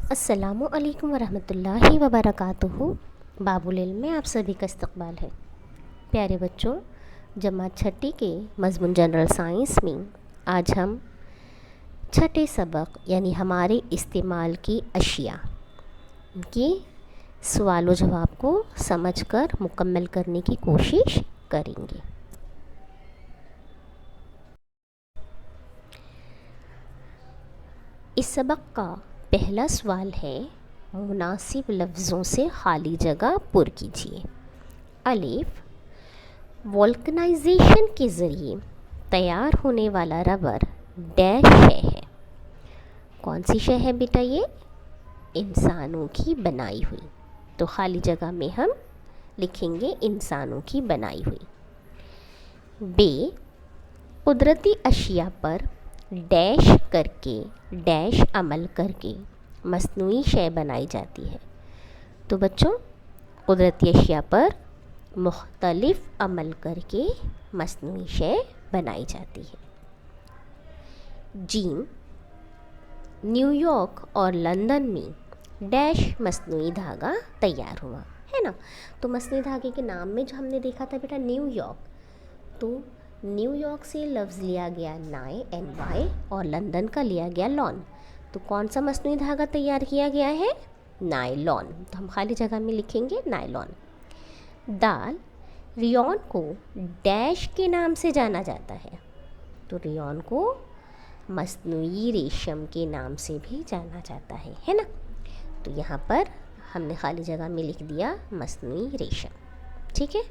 अस्सलामु अलैकुम वरहमतुल्लाहि वबरकातुहू। बाबुल इल्म में आप सभी का इस्तकबाल है। प्यारे बच्चों, जमात छठी के मज़मून जनरल साइंस में आज हम छठे सबक यानी हमारे इस्तेमाल की अशिया के सवाल व जवाब को समझकर मुकम्मल करने की कोशिश करेंगे। इस सबक का पहला सवाल है, मुनासिब लफ्ज़ों से खाली जगह पुर कीजिए। अलिफ, वोल्कनाइजेशन के ज़रिए तैयार होने वाला रबर डैश शय है। कौन सी शय है बेटा? ये इंसानों की बनाई हुई। तो खाली जगह में हम लिखेंगे इंसानों की बनाई हुई। बे, कुदरती अशिया पर डैश करके डैश अमल करके मस्नूई शय बनाई जाती है। तो बच्चों, कुदरती अशिया पर मुख्तलिफ अमल करके मस्नूई शय बनाई जाती है। जीम, न्यूयॉर्क और लंदन में डैश मस्नूई धागा तैयार हुआ है ना। तो मस्नूई धागे के नाम में जो हमने देखा था बेटा न्यूयॉर्क, तो न्यूयॉर्क से लफ्ज़ लिया गया नाई NY और लंदन का लिया गया लॉन। तो कौन सा मस्नूई धागा तैयार किया गया है? नायलॉन। तो हम खाली जगह में लिखेंगे नायलॉन। दाल, रियोन को डैश के नाम से जाना जाता है। तो रियोन को मस्नूई रेशम के नाम से भी जाना जाता है ना। तो यहाँ पर हमने खाली जगह में लिख दिया मस्नूई रेशम। ठीक है।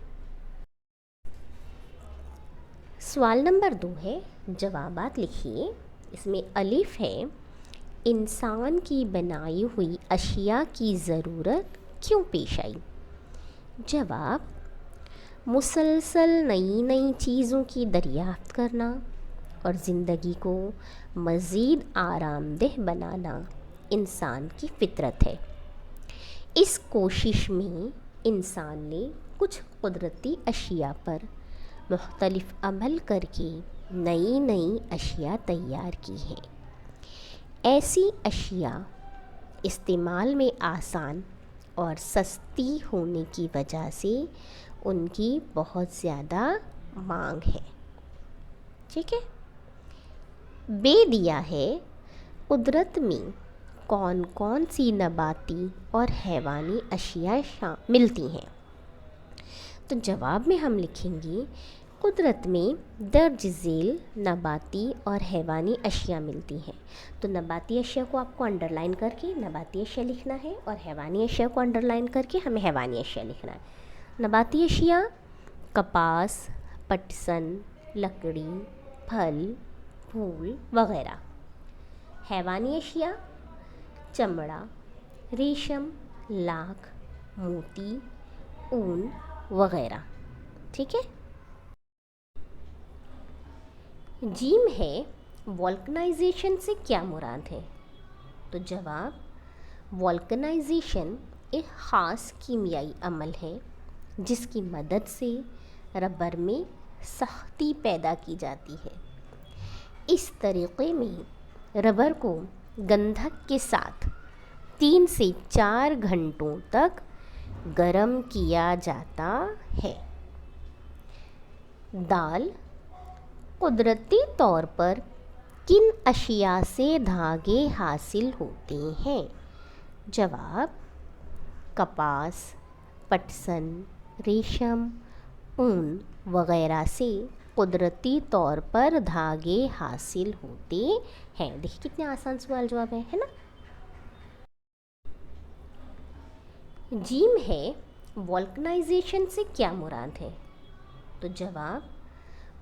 सवाल नंबर 2 है, जवाबात लिखिए। इसमें अलिफ है, इंसान की बनाई हुई अशिया की ज़रूरत क्यों पेश आई? जवाब, मुसलसल नई नई चीज़ों की दरियाफ्त करना और ज़िंदगी को मज़ीद आरामदेह बनाना इंसान की फितरत है। इस कोशिश में इंसान ने कुछ कुदरती अशिया पर मुख्तलिफ अमल करके नई नई अशिया तैयार की है। ऐसी अशिया इस्तेमाल में आसान और सस्ती होने की वजह से उनकी बहुत ज़्यादा मांग है। ठीक है। बे दिया है, कुदरत में कौन कौन सी नबाती और हैवानी अशिया मिलती हैं? तो जवाब में हम लिखेंगे, कुदरत में दर्ज झेल नबाती और हैवानी अशिया मिलती हैं। तो नबाती अशिया को आपको अंडरलाइन करके नबाती अशिया लिखना है और हैवानी अशिया को अंडरलाइन करके हमें हैवानी अशिया लिखना है। नबाती अशिया कपास, पटसन, लकड़ी, फल, फूल वगैरह। हैवानी अशिया चमड़ा, रेशम, लाख, मोती, ऊन वगैरह। ठीक है। जीम है, वोल्कनाइजेशन से क्या मुराद है? तो जवाब, वोल्कनाइजेशन एक ख़ास कीमियाई अमल है जिसकी मदद से रबर में सख्ती पैदा की जाती है। इस तरीक़े में रबर को गंधक के साथ 3 से 4 घंटों तक गर्म किया जाता है। दाल, कुदरती तौर पर किन अशिया से धागे हासिल होते हैं? जवाब, कपास, पटसन, रेशम, ऊन वगैरह से कुदरती तौर पर धागे हासिल होते हैं। देखिए कितने आसान सवाल जवाब है ना। जीम है, वोल्कनाइजेशन से क्या मुराद है? तो जवाब,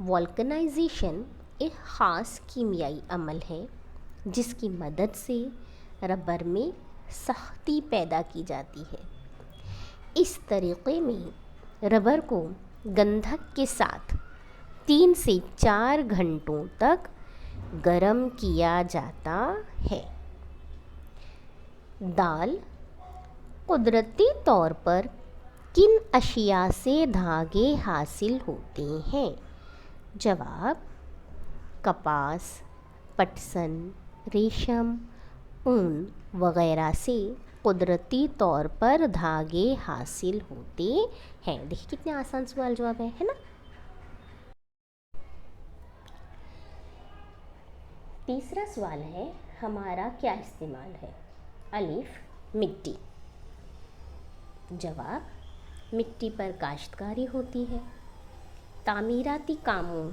वोल्कनाइजेशन एक ख़ास कीमियाई अमल है जिसकी मदद से रबर में सख्ती पैदा की जाती है। इस तरीक़े में रबर को गंधक के साथ 3 से 4 घंटों तक गर्म किया जाता है। दाल, कुदरती तौर पर किन अशिया से धागे हासिल होते हैं? जवाब, कपास, पटसन, रेशम, ऊन वगैरह से कुदरती तौर पर धागे हासिल होते हैं। देखिए कितने आसान सवाल जवाब है ना। तीसरा सवाल है, हमारा क्या इस्तेमाल है? अलिफ मिट्टी। जवाब, मिट्टी पर काश्तकारी होती है, तामीराती कामों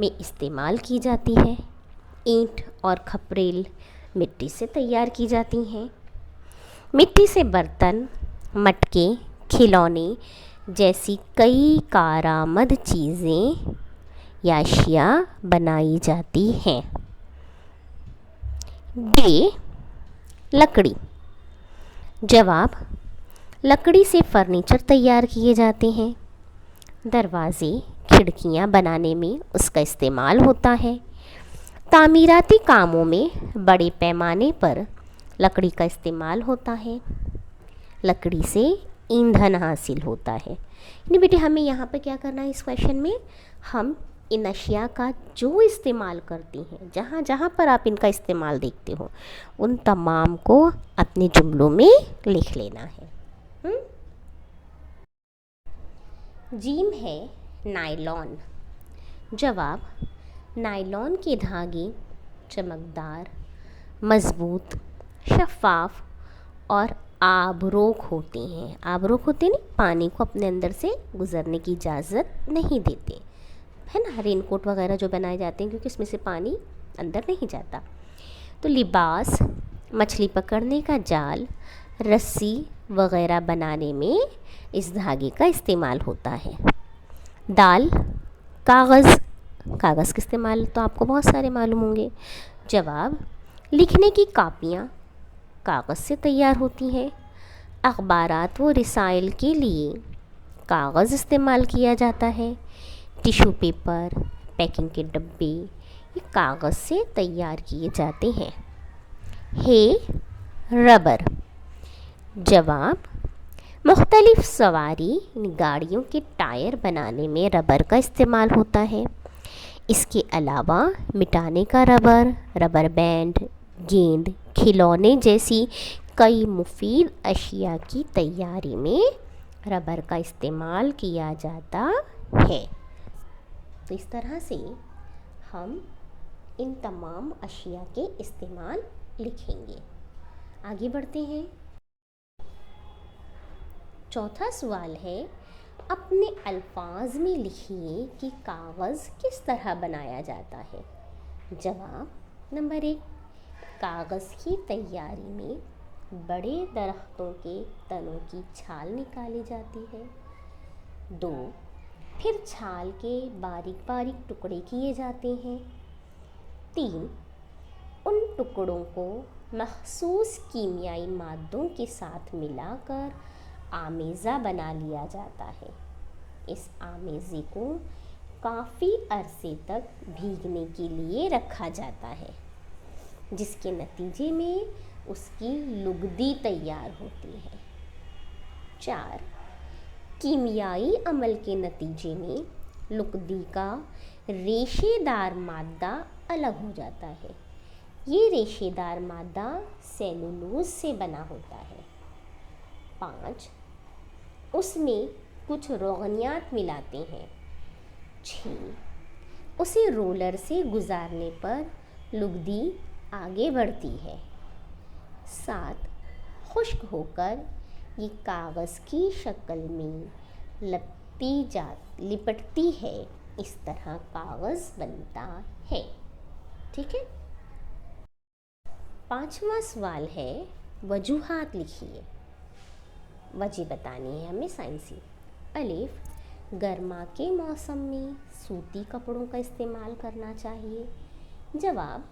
में इस्तेमाल की जाती है। ईंट और खपरेल मिट्टी से तैयार की जाती हैं। मिट्टी से बर्तन, मटके, खिलौने जैसी कई कारआमद चीज़ें या अशिया बनाई जाती हैं। बे, लकड़ी। जवाब, लकड़ी से फर्नीचर तैयार किए जाते हैं। दरवाज़े, खिड़कियाँ बनाने में उसका इस्तेमाल होता है। तामीराती कामों में बड़े पैमाने पर लकड़ी का इस्तेमाल होता है। लकड़ी से ईंधन हासिल होता है। यानी बेटे हमें यहाँ पर क्या करना है, इस क्वेश्चन में हम इन अशिया का जो इस्तेमाल करते हैं, जहाँ जहाँ पर आप इनका इस्तेमाल देखते हो, उन तमाम को अपने जुमलों में लिख लेना है। जीम है नायलॉन। जवाब, नायलॉन के धागे चमकदार, मज़बूत, शफ़ाफ और आबरोक होते हैं। आबरोक होते हैं नहीं, पानी को अपने अंदर से गुज़रने की इजाज़त नहीं देते, है ना। रेनकोट वगैरह जो बनाए जाते हैं, क्योंकि इसमें से पानी अंदर नहीं जाता। तो लिबास, मछली पकड़ने का जाल, रस्सी वगैरह बनाने में इस धागे का इस्तेमाल होता है। दाल, कागज़। कागज़ के इस्तेमाल तो आपको बहुत सारे मालूम होंगे। जवाब, लिखने की कापियाँ कागज़ से तैयार होती हैं। अखबारात व रसाइल के लिए कागज़ इस्तेमाल किया जाता है। टिश्यू पेपर, पैकिंग के डब्बे ये कागज़ से तैयार किए जाते हैं। है रबर। जवाब, मुख्तलिफ सवारी गाड़ियों के टायर बनाने में रबर का इस्तेमाल होता है। इसके अलावा मिटाने का रबर, रबर बैंड, गेंद, खिलौने जैसी कई मुफीद अशिया की तैयारी में रबर का इस्तेमाल किया जाता है। तो इस तरह से हम इन तमाम अशिया के इस्तेमाल लिखेंगे। आगे बढ़ते हैं। चौथा सवाल है, अपने अल्फाज में लिखिए कि कागज़ किस तरह बनाया जाता है। जवाब, नंबर 1, कागज़ की तैयारी में बड़े दरख्तों के तनों की छाल निकाली जाती है। 2, फिर छाल के बारीक बारीक टुकड़े किए जाते हैं। 3, उन टुकड़ों को मखसूस कीमियाई मादों के साथ मिलाकर आमेज़ा बना लिया जाता है। इस आमेज़े को काफ़ी अरसे तक भीगने के लिए रखा जाता है, जिसके नतीजे में उसकी लुगदी तैयार होती है। 4, कीमियाई अमल के नतीजे में लुगदी का रेशेदार मादा अलग हो जाता है। ये रेशेदार मादा सेलुलोज से बना होता है। 5, उसमें कुछ रोगनियात मिलाते हैं। 6, उसे रोलर से गुजारने पर लुगदी आगे बढ़ती है। 7, खुश्क होकर ये कागज़ की शक्ल में लिपटती है। इस तरह कागज़ बनता है। ठीक है। 5वां सवाल है, वजूहात लिखिए। वजह बतानी है हमें साइंसी। अलिफ, गर्मा के मौसम में सूती कपड़ों का इस्तेमाल करना चाहिए। जवाब,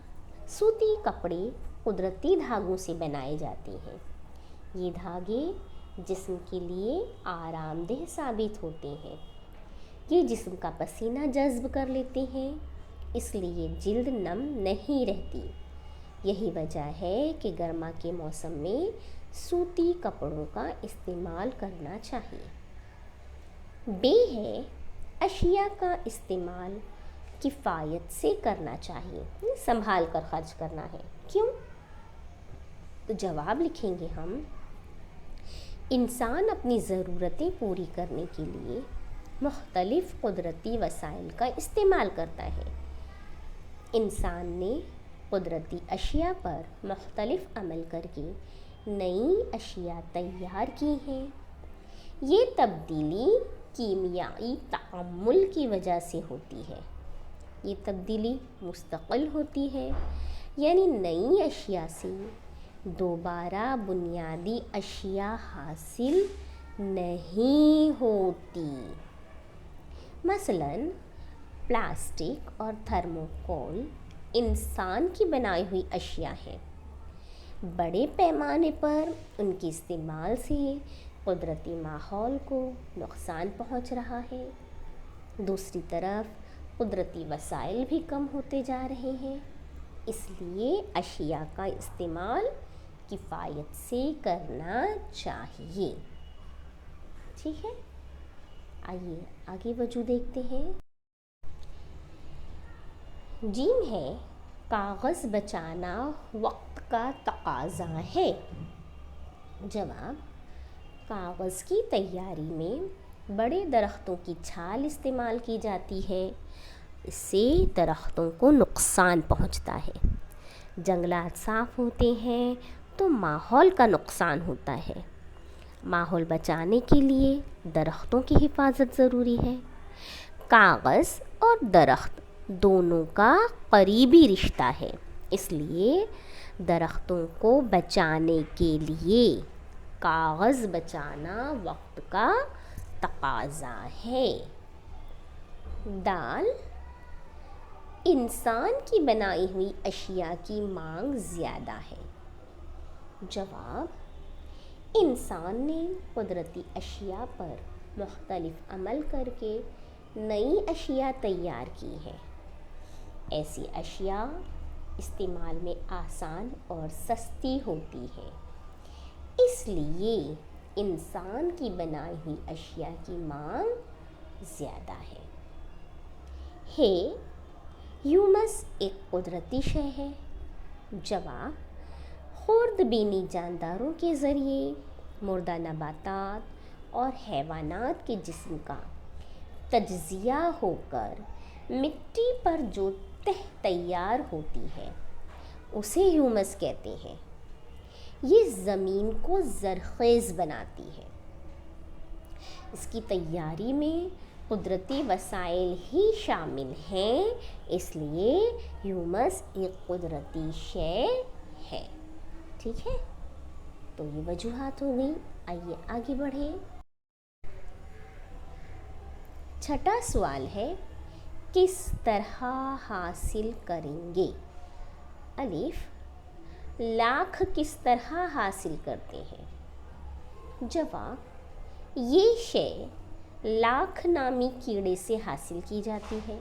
सूती कपड़े कुदरती धागों से बनाए जाते हैं। ये धागे जिस्म के लिए आरामदेह साबित होते हैं। ये जिस्म का पसीना जज़्ब कर लेते हैं, इसलिए जिल्द नम नहीं रहती। यही वजह है कि गर्मा के मौसम में सूती कपड़ों का इस्तेमाल करना चाहिए। बे है, अशिया का इस्तेमाल किफ़ायत से करना चाहिए, संभाल कर खर्च करना है। क्यों? تو جواب لکھیں گے ہم، انسان اپنی ضرورتیں پوری کرنے کے لیے مختلف قدرتی وسائل کا استعمال کرتا ہے۔ انسان نے قدرتی اشیاء پر مختلف عمل کر کے نئی اشیاء تیار کی ہیں۔ یہ تبدیلی کیمیائی تعامل کی وجہ سے ہوتی ہے۔ یہ تبدیلی مستقل ہوتی ہے، یعنی نئی اشیاء سے دوبارہ بنیادی اشیاء حاصل نہیں ہوتی۔ مثلاً پلاسٹک اور تھرموکول انسان کی بنائی ہوئی اشیاء ہیں۔ بڑے پیمانے پر ان کے استعمال سے قدرتی ماحول کو نقصان پہنچ رہا ہے۔ دوسری طرف قدرتی وسائل بھی کم ہوتے جا رہے ہیں، اس لیے اشیاء کا استعمال کفایت سے کرنا چاہیے۔ ٹھیک ہے، آئیے آگے وجہ دیکھتے ہیں۔ جیم ہے، کاغذ بچانا وقت کا تقاضا ہے۔ جواب، کاغذ کی تیاری میں بڑے درختوں کی چھال استعمال کی جاتی ہے، اس سے درختوں کو نقصان پہنچتا ہے۔ جنگلات صاف ہوتے ہیں تو ماحول کا نقصان ہوتا ہے۔ ماحول بچانے کے لیے درختوں کی حفاظت ضروری ہے۔ کاغذ اور درخت دونوں کا قریبی رشتہ ہے، اس لیے درختوں کو بچانے کے لیے کاغذ بچانا وقت کا تقاضا ہے۔ دال، انسان کی بنائی ہوئی اشیاء کی مانگ زیادہ ہے۔ جواب، انسان نے قدرتی اشیاء پر مختلف عمل کر کے نئی اشیاء تیار کی ہیں۔ ایسی اشیاء استعمال میں آسان اور سستی ہوتی ہے، اس لیے انسان کی بنائی ہوئی اشیاء کی مانگ زیادہ ہے۔ ہیومس ایک قدرتی شے ہے۔ جواب، خوردبینی جانداروں کے ذریعے مردہ نباتات اور حیوانات کے جسم کا تجزیہ ہو کر مٹی پر جو تہ تیار ہوتی ہے اسے ہیومس کہتے ہیں۔ یہ زمین کو زرخیز بناتی ہے۔ اس کی تیاری میں قدرتی وسائل ہی شامل ہیں، اس لیے ہیومس ایک قدرتی شے ہے۔ ٹھیک ہے، تو یہ وجوہات ہو گئی۔ آئیے آگے بڑھیں۔ چھٹا سوال ہے، کس طرح حاصل کریں گے؟ الف، لاکھ کس طرح حاصل کرتے ہیں؟ جواب، یہ شے لاکھ نامی کیڑے سے حاصل کی جاتی ہے۔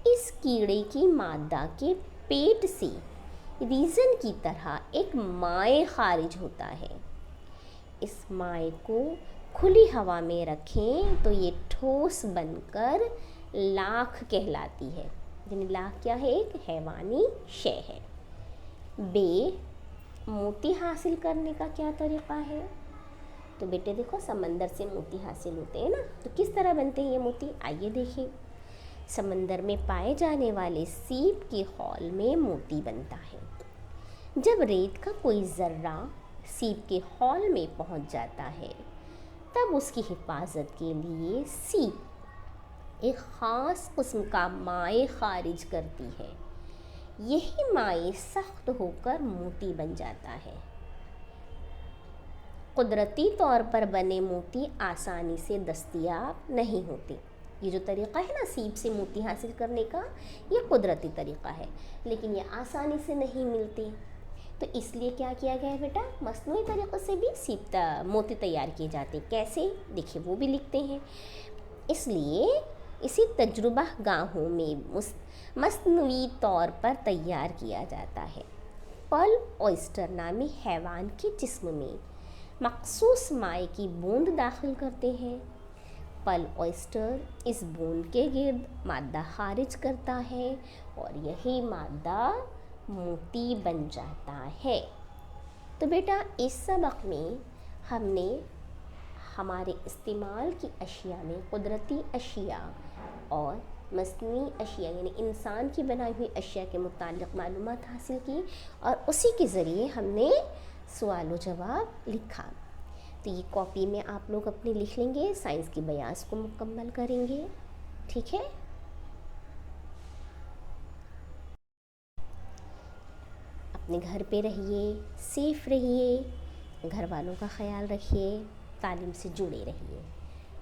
اس کیڑے کی مادہ کے پیٹ سے ریزن کی طرح ایک مائع خارج ہوتا ہے۔ اس مائع کو کھلی ہوا میں رکھیں تو یہ ٹھوس بن کر لاکھ کہلاتی ہے، یعنی لاکھ کیا ہے؟ ایک حیوانی شے ہے۔ موتی حاصل کرنے کا کیا طریقہ ہے؟ تو بیٹے دیکھو، سمندر سے موتی حاصل ہوتے ہیں نا، تو کس طرح بنتے ہیں یہ موتی؟ آئیے دیکھیں۔ سمندر میں پائے جانے والے سیپ کے خول میں موتی بنتا ہے۔ جب ریت کا کوئی ذرہ سیپ کے خول میں پہنچ جاتا ہے تب اس کی حفاظت کے لیے سیپ ایک خاص قسم کا مائع خارج کرتی ہے۔ یہی مائع سخت ہو کر موتی بن جاتا ہے۔ قدرتی طور پر بنے موتی آسانی سے دستیاب نہیں ہوتے۔ یہ جو طریقہ ہے نا سیپ سے موتی حاصل کرنے کا، یہ قدرتی طریقہ ہے، لیکن یہ آسانی سے نہیں ملتے۔ تو اس لیے کیا کیا گیا ہے بیٹا؟ مصنوعی طریقے سے بھی سیپ موتی تیار کیے جاتے۔ کیسے؟ دیکھیں، وہ بھی لکھتے ہیں۔ اس لیے اسی تجربہ گاہوں میں مصنوعی طور پر تیار کیا جاتا ہے۔ پرل اوئسٹر نامی حیوان کے جسم میں مخصوص مائع کی بوند داخل کرتے ہیں۔ پرل اوئسٹر اس بوند کے گرد مادہ خارج کرتا ہے اور یہی مادہ موتی بن جاتا ہے۔ تو بیٹا اس سبق میں ہم نے ہمارے استعمال کی اشیاء میں قدرتی اشیاء اور مصنوعی اشیاء یعنی انسان کی بنائی ہوئی اشیاء کے متعلق معلومات حاصل کی، اور اسی کے ذریعے ہم نے سوال و جواب لکھا۔ تو یہ کاپی میں آپ لوگ اپنے لکھ لیں گے، سائنس کی بیاض کو مکمل کریں گے، ٹھیک ہے؟ اپنے گھر پہ رہیے، سیف رہیے، گھر والوں کا خیال رکھیے، تعلیم سے جڑے رہیے۔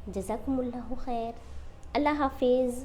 جزاکم اللہ خیر، اللہ حافظ۔